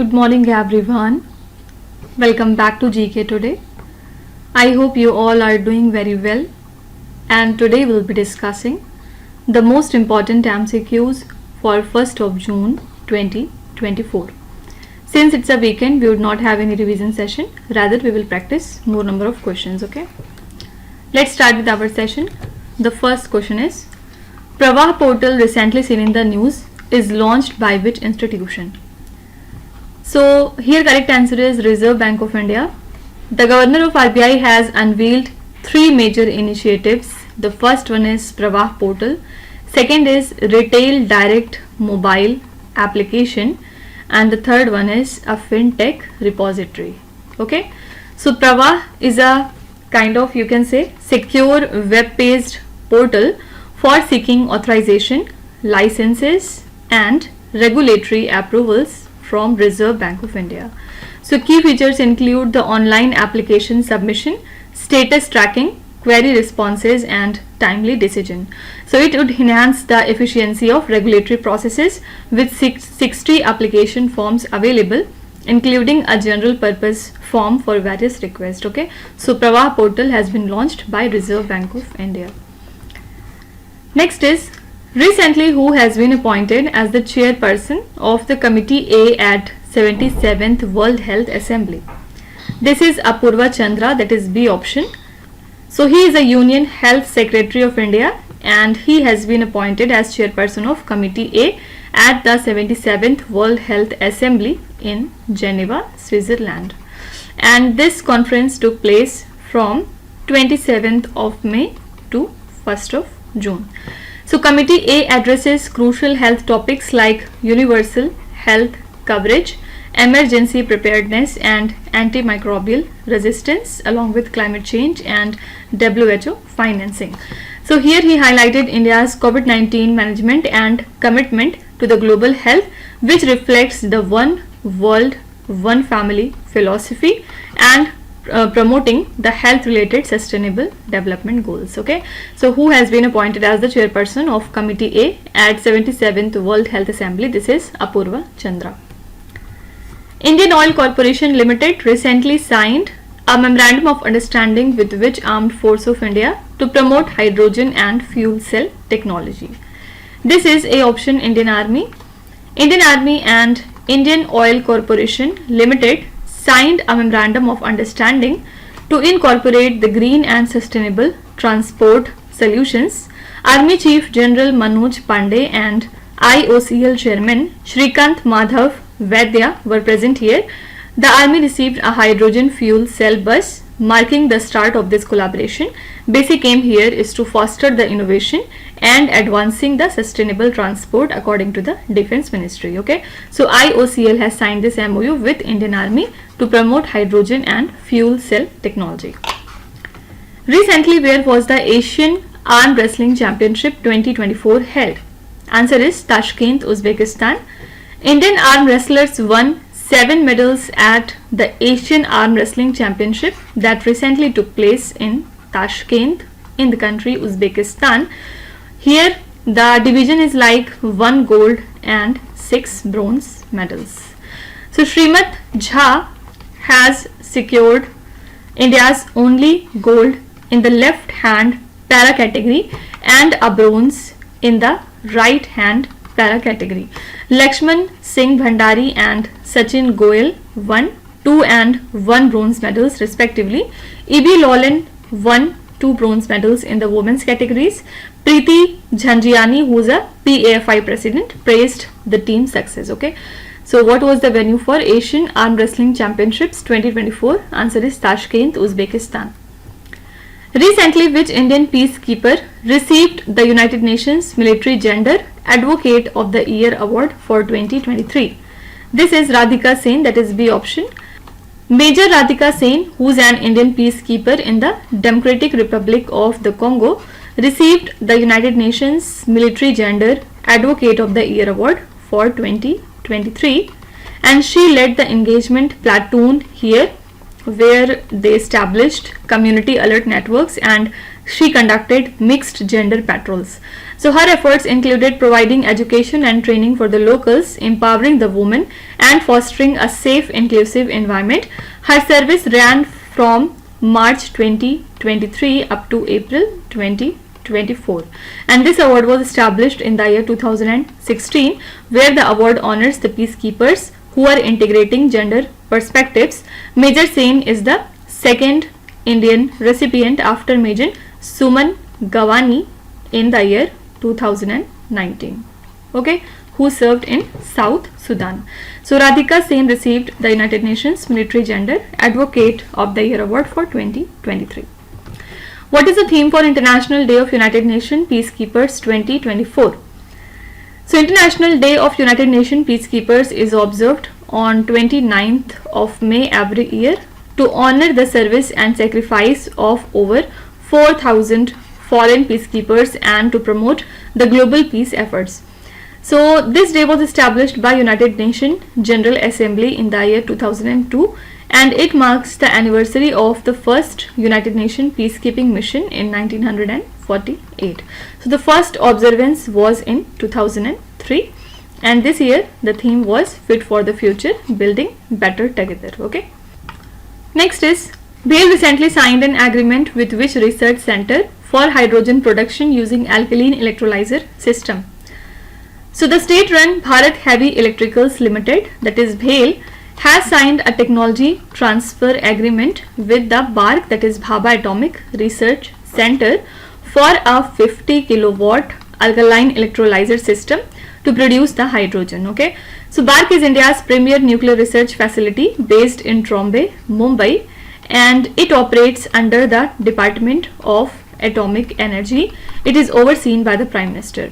Good morning everyone. Welcome back to GK today. I hope you all are doing very well, and today we'll be discussing the most important MCQs for 1st of June 2024. Since it's a weekend, we would not have any revision session, rather we will practice more number of questions, okay? Let's start with our session. The first question is, Pravah portal recently seen in the news is launched by which institution? So here correct answer is Reserve Bank of India. The Governor of RBI has unveiled three major initiatives. The first one is Pravah portal, second is Retail Direct Mobile application, and the third one is a fintech repository. Okay, so Pravah is a kind of, you can say, secure web-based portal for seeking authorization, licenses and regulatory approvals from Reserve Bank of India. So key features include the online application submission, status tracking, query responses and timely decision. So it would enhance the efficiency of regulatory processes with 60 application forms available, including a general purpose form for various requests. Okay, so Pravah portal has been launched by Reserve Bank of India. Next is, recently who has been appointed as the chairperson of the Committee A at 77th World Health Assembly? This is Apurva Chandra, that is B option. So he is a Union Health Secretary of India and he has been appointed as chairperson of Committee A at the 77th World Health Assembly in Geneva, Switzerland. And this conference took place from 27th of May to 1st of June. So Committee A addresses crucial health topics like universal health coverage, emergency preparedness and antimicrobial resistance, along with climate change and WHO financing. So here he highlighted India's COVID-19 management and commitment to the global health, which reflects the one world, one family philosophy and promoting the health related sustainable development goals. Okay, so who has been appointed as the chairperson of Committee A at 77th World Health Assembly? This is Apurva Chandra. Indian Oil Corporation Limited recently signed a memorandum of understanding with which Armed Force of India to promote hydrogen and fuel cell technology? This is A option, Indian Army. Indian Army and Indian Oil Corporation Limited signed a memorandum of understanding to incorporate the green and sustainable transport solutions. Army Chief General Manoj Pandey and IOCL Chairman Shrikant Madhav Vaidya were present here. The Army received a hydrogen fuel cell bus, marking the start of this collaboration. Basic aim here is to foster the innovation and advancing the sustainable transport according to the Defense Ministry. Okay, so IOCL has signed this MOU with Indian Army to promote hydrogen and fuel cell technology. Recently, where was the Asian Arm Wrestling Championship 2024 held? Answer is Tashkent, Uzbekistan. Indian arm wrestlers won 7 medals at the Asian Arm Wrestling Championship that recently took place in Tashkent in the country Uzbekistan. Here the division is like 1 gold and 6 bronze medals. So Shrimat Jha has secured India's only gold in the left hand para category and a bronze in the right hand para category. Lakshman Singh Bhandari and Sachin Goyal won 2 and 1 bronze medals respectively. E.B. Lawlin won 2 bronze medals in the women's categories. Preeti Jhanjiani, who is a PAFI president, praised the team's success. Okay, so what was the venue for Asian Arm Wrestling Championships 2024? Answer is Tashkent, Uzbekistan. Recently, which Indian peacekeeper received the United Nations Military Gender Advocate of the Year Award for 2023? This is Radhika Sen, that is B option. Major Radhika Sen, who is an Indian peacekeeper in the Democratic Republic of the Congo, received the United Nations Military Gender Advocate of the Year Award for 2023, and she led the engagement platoon here, where they established community alert networks and she conducted mixed gender patrols. So her efforts included providing education and training for the locals, empowering the women, and fostering a safe, inclusive environment. Her service ran from March 2023 up to April 2024, and this award was established in the year 2016, where the award honors the peacekeepers who are integrating gender perspectives. Major Sen is the second Indian recipient after Major Suman Gawani in the year 2019, okay, who served in South Sudan. So Radhika Sen received the United Nations Military Gender Advocate of the Year Award for 2023. What is the theme for International Day of United Nations Peacekeepers 2024? So International Day of United Nations Peacekeepers is observed on 29th of May every year to honor the service and sacrifice of over 4,000 foreign peacekeepers and to promote the global peace efforts. So this day was established by United Nations General Assembly in the year 2002, and it marks the anniversary of the first United Nations peacekeeping mission in 1948. So the first observance was in 2003, and this year the theme was Fit for the Future, Building Better Together. Okay. Next is BHEL recently signed an agreement with which research center for hydrogen production using alkaline electrolyzer system. So the state-run Bharat Heavy Electricals Limited, that is BHEL, has signed a technology transfer agreement with the BARC, that is Bhabha Atomic Research Center, for a 50 kilowatt alkaline electrolyzer system to produce the hydrogen. Okay, so BARC is India's premier nuclear research facility based in Trombay, Mumbai, and it operates under the Department of Atomic Energy. It is overseen by the Prime Minister,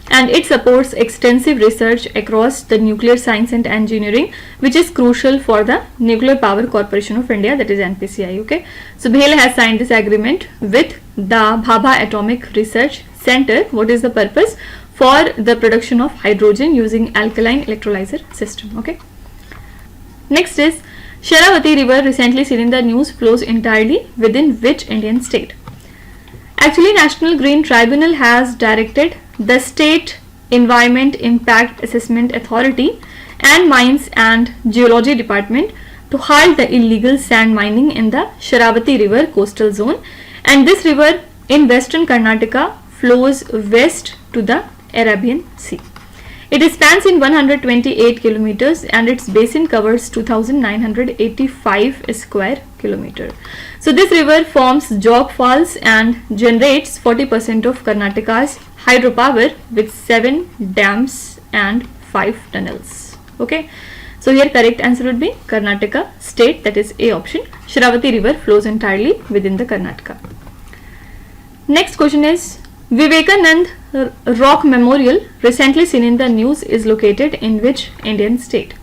and it supports extensive research across the nuclear science and engineering, which is crucial for the Nuclear Power Corporation of India, that is NPCI. Okay, so BHEL has signed this agreement with the Bhabha Atomic Research Center. What is the purpose? For the production of hydrogen using alkaline electrolyzer system. Okay. Next is Sharavati River, recently seen in the news, flows entirely within which Indian state? Actually, National Green Tribunal has directed the State Environment Impact Assessment Authority and Mines and Geology Department to halt the illegal sand mining in the Sharavati River coastal zone, and this river in western Karnataka flows west to the Arabian Sea. It spans in 128 kilometers and its basin covers 2,985 square kilometers. So this river forms Jog Falls and generates 40% of Karnataka's hydropower with 7 dams and 5 tunnels. Okay, so here correct answer would be Karnataka state, that is A option. Sharavati river flows entirely within the Karnataka. Next question is Vivekanand Rock Memorial, recently seen in the news, is located in which Indian state?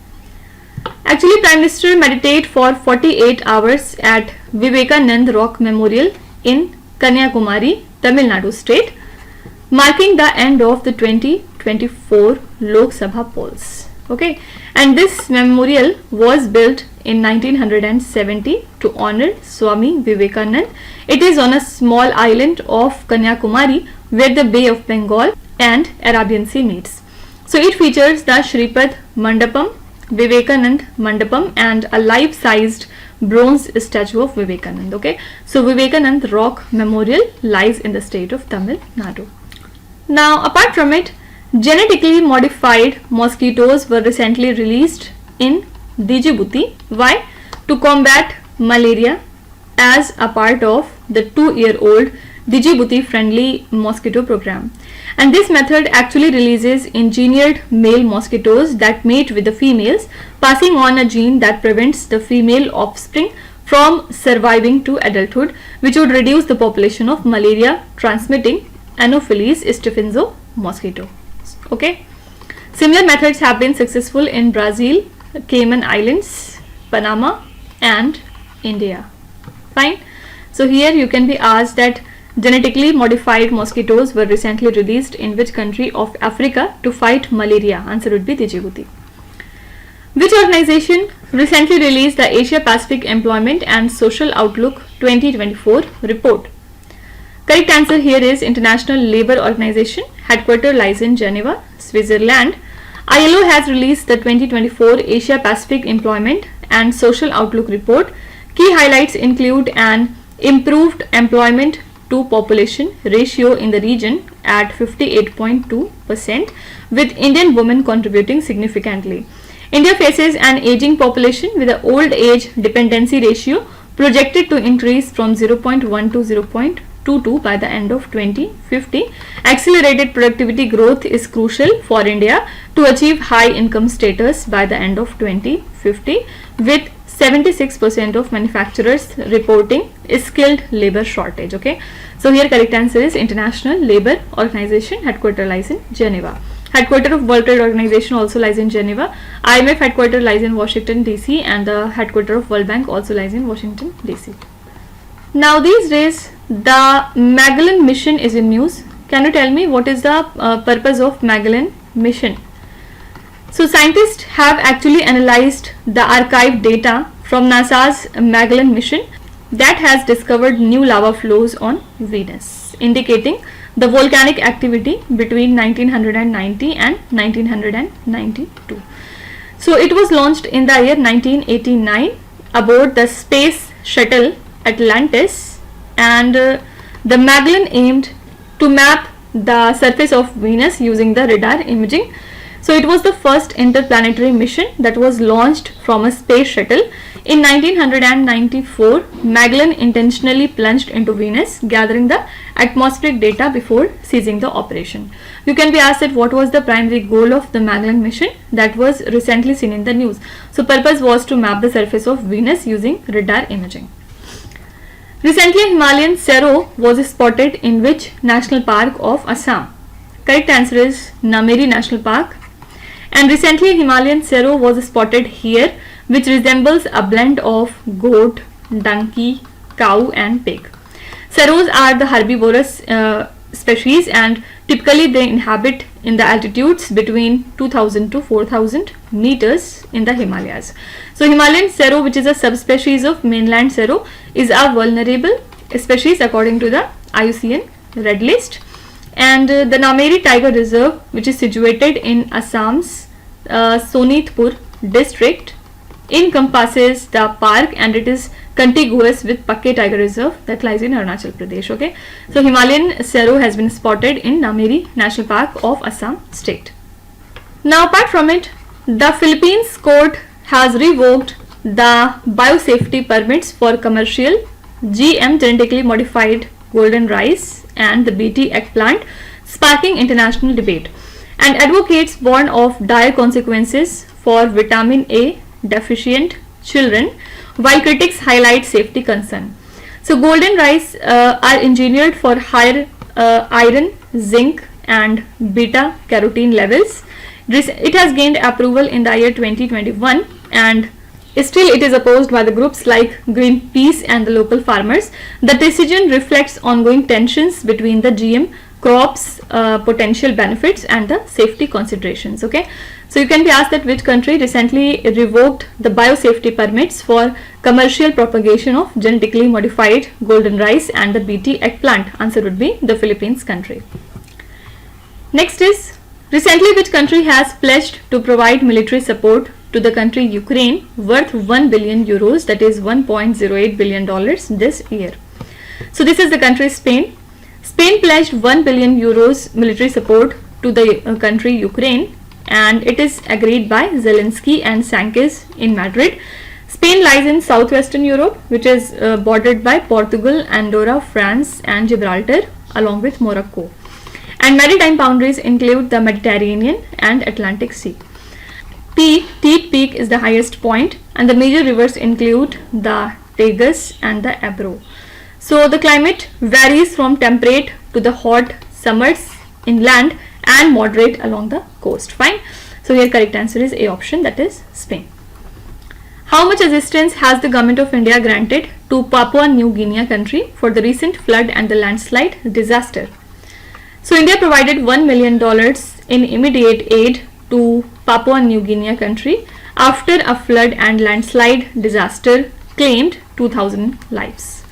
Actually, Prime Minister meditate for 48 hours at Vivekanand Rock Memorial in Kanyakumari, Tamil Nadu state, marking the end of the 2024 Lok Sabha polls. Okay, and this memorial was built in 1970 to honor Swami Vivekanand. It is on a small island of Kanyakumari where the Bay of Bengal and Arabian Sea meets. So it features the Shripad Mandapam, Vivekanand Mandapam, and a life-sized bronze statue of Vivekanand. Okay, so Vivekanand Rock Memorial lies in the state of Tamil Nadu. Now, apart from it, genetically modified mosquitoes were recently released in Djibouti. Why? To combat malaria as a part of the 2-year-old Djibouti friendly mosquito program. And this method actually releases engineered male mosquitoes that mate with the females, passing on a gene that prevents the female offspring from surviving to adulthood, which would reduce the population of malaria transmitting Anopheles stephenso mosquito. Okay, similar methods have been successful in Brazil, Cayman Islands, Panama, and India. Fine. So here you can be asked that genetically modified mosquitoes were recently released in which country of Africa to fight malaria? Answer would be Djibouti. Which organization recently released the Asia Pacific Employment and Social Outlook 2024 report? Correct answer here is International Labour Organization. Headquarter lies in Geneva, Switzerland. ILO has released the 2024 Asia Pacific Employment and Social Outlook Report. Key highlights include an improved employment to population ratio in the region at 58.2%, with Indian women contributing significantly. India faces an aging population with an old age dependency ratio projected to increase from 0.1 to 0.22 by the end of 2050. Accelerated productivity growth is crucial for India to achieve high income status by the end of 2050, with 76% of manufacturers reporting skilled labor shortage. Okay, so here correct answer is International Labour Organization. Headquarter lies in Geneva. Headquarter of World Trade Organization also lies in Geneva. IMF headquarter lies in Washington DC, and the headquarter of World Bank also lies in Washington DC. Now these days the Magellan mission is in news. Can you tell me what is the purpose of Magellan mission? So scientists have actually analyzed the archived data from NASA's Magellan mission that has discovered new lava flows on Venus, indicating the volcanic activity between 1990 and 1992. So it was launched in the year 1989 aboard the space shuttle Atlantis, and the Magellan aimed to map the surface of Venus using the radar imaging. So it was the first interplanetary mission that was launched from a space shuttle. In 1994, Magellan intentionally plunged into Venus, gathering the atmospheric data before ceasing the operation. You can be asked that what was the primary goal of the Magellan mission that was recently seen in the news. So purpose was to map the surface of Venus using radar imaging. Recently, a Himalayan sero was spotted in which national park of Assam? Correct answer is Nameri National Park. And recently, a Himalayan sero was spotted here, which resembles a blend of goat, donkey, cow and pig. Seros are the herbivorous species, and typically they inhabit in the altitudes between 2000 to 4000 meters in the Himalayas. So Himalayan sero, which is a subspecies of mainland sero, is a vulnerable species according to the IUCN Red List. And the Nameri Tiger Reserve, which is situated in Assam's Sonitpur district, encompasses the park, and it is contiguous with Pakke Tiger Reserve that lies in Arunachal Pradesh. Okay, so Himalayan sero has been spotted in Nameri National Park of Assam state. Now apart from it, the Philippines court has revoked the biosafety permits for commercial GM genetically modified golden rice and the BT eggplant, sparking international debate. And advocates warn of dire consequences for vitamin A deficient children, while critics highlight safety concern. So golden rice are engineered for higher iron, zinc and beta carotene levels. It has gained approval in the year 2021, and still it is opposed by the groups like Greenpeace and the local farmers. The decision reflects ongoing tensions between the GM crops potential benefits and the safety considerations. Okay, so you can be asked that which country recently revoked the biosafety permits for commercial propagation of genetically modified golden rice and the BT eggplant. Answer would be the Philippines country. Next is, recently which country has pledged to provide military support to the country Ukraine worth 1 billion euros, that is $1.08 billion this year. So this is the country Spain. Spain pledged 1 billion euros military support to the country Ukraine, and it is agreed by Zelensky and Sanchez in Madrid. Spain lies in southwestern Europe, which is bordered by Portugal, Andorra, France and Gibraltar along with Morocco. And maritime boundaries include the Mediterranean and Atlantic Sea. Teat Peak is the highest point, and the major rivers include the Tagus and the Ebro. So the climate varies from temperate to the hot summers inland and moderate along the coast. Fine. So here correct answer is A option, that is Spain. How much assistance has the government of India granted to Papua New Guinea country for the recent flood and the landslide disaster? So India provided $1 million in immediate aid to Papua New Guinea country after a flood and landslide disaster claimed 2,000 lives.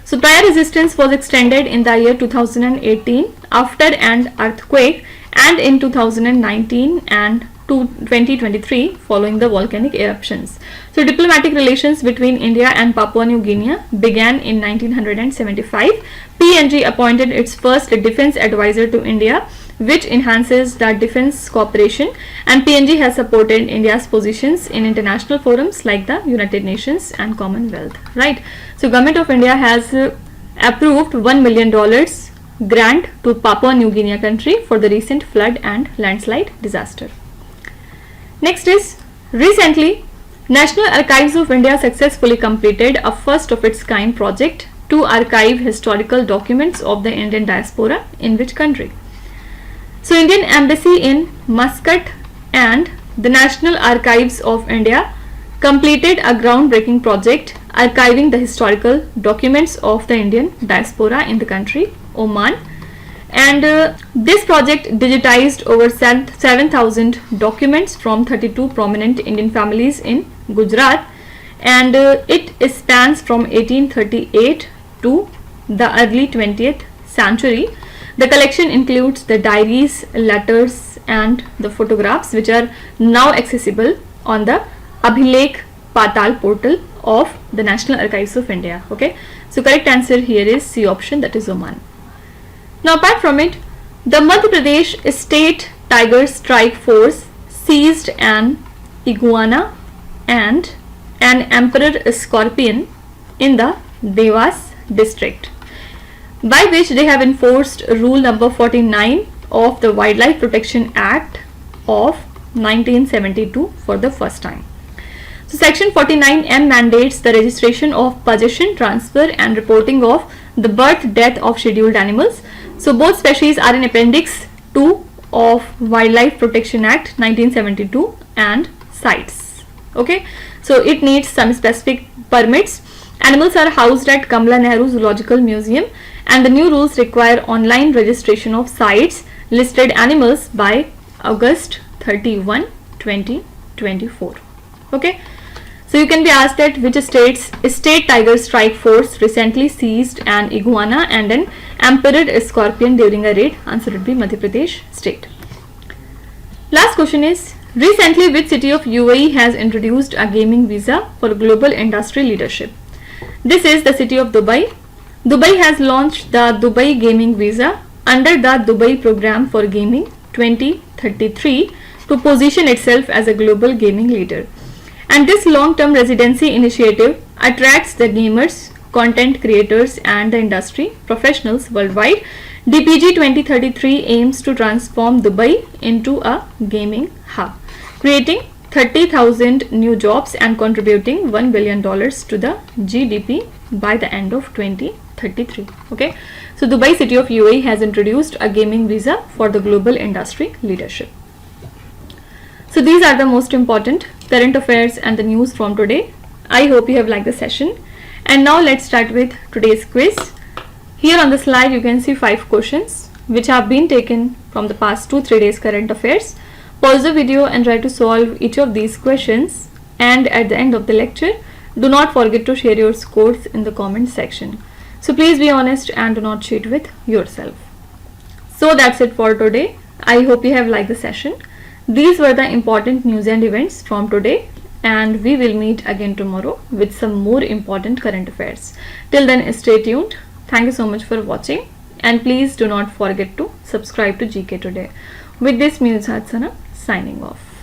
So prior resistance was extended in the year 2018 after an earthquake, and in 2019 and 2023 following the volcanic eruptions. So diplomatic relations between India and Papua New Guinea began in 1975. PNG appointed its first defense advisor to India, which enhances the defense cooperation, and PNG has supported India's positions in international forums like the United Nations and Commonwealth, right? So Government of India has approved $1 million grant to Papua New Guinea country for the recent flood and landslide disaster. Next is, recently National Archives of India successfully completed a first of its kind project to archive historical documents of the Indian diaspora in which country? So Indian Embassy in Muscat and the National Archives of India completed a groundbreaking project archiving the historical documents of the Indian diaspora in the country Oman, and this project digitized over 7,000 documents from 32 prominent Indian families in Gujarat, and it spans from 1838 to the early 20th century. The collection includes the diaries, letters and the photographs, which are now accessible on the Abhilekh Patal portal of the National Archives of India. Okay, so correct answer here is C option, that is Oman. Now apart from it, the Madhya Pradesh State Tiger Strike Force seized an iguana and an emperor scorpion in the Devas district, by which they have enforced rule number 49 of the Wildlife Protection Act of 1972 for the first time. So section 49M mandates the registration of possession, transfer and reporting of the birth, death of scheduled animals. So both species are in Appendix 2 of Wildlife Protection Act 1972 and sites. Okay, so it needs some specific permits. Animals are housed at Kamala Nehru Zoological Museum, and the new rules require online registration of sites listed animals by August 31, 2024. Okay, so you can be asked that which state's State Tiger Strike Force recently seized an iguana and an emperor scorpion during a raid. Answer would be Madhya Pradesh state. Last question is, recently which city of UAE has introduced a gaming visa for global industry leadership? This is the city of Dubai. Dubai has launched the Dubai Gaming Visa under the Dubai Program for Gaming 2033 to position itself as a global gaming leader. And this long-term residency initiative attracts the gamers, content creators and the industry professionals worldwide. DPG 2033 aims to transform Dubai into a gaming hub, creating 30,000 new jobs and contributing $1 billion to the GDP by the end of 2033. Okay, so Dubai city of UAE has introduced a gaming visa for the global industry leadership. So these are the most important current affairs and the news from today. I hope you have liked the session. And now let's start with today's quiz. Here on the slide you can see 5 questions which have been taken from the past 2-3 days current affairs. Pause the video and try to solve each of these questions, and at the end of the lecture do not forget to share your scores in the comment section. So please be honest and do not cheat with yourself. So that's it for today. I hope you have liked the session. These were the important news and events from today, and we will meet again tomorrow with some more important current affairs. Till then, stay tuned. Thank you so much for watching, and please do not forget to subscribe to GK Today. With this, me Hadsana signing off.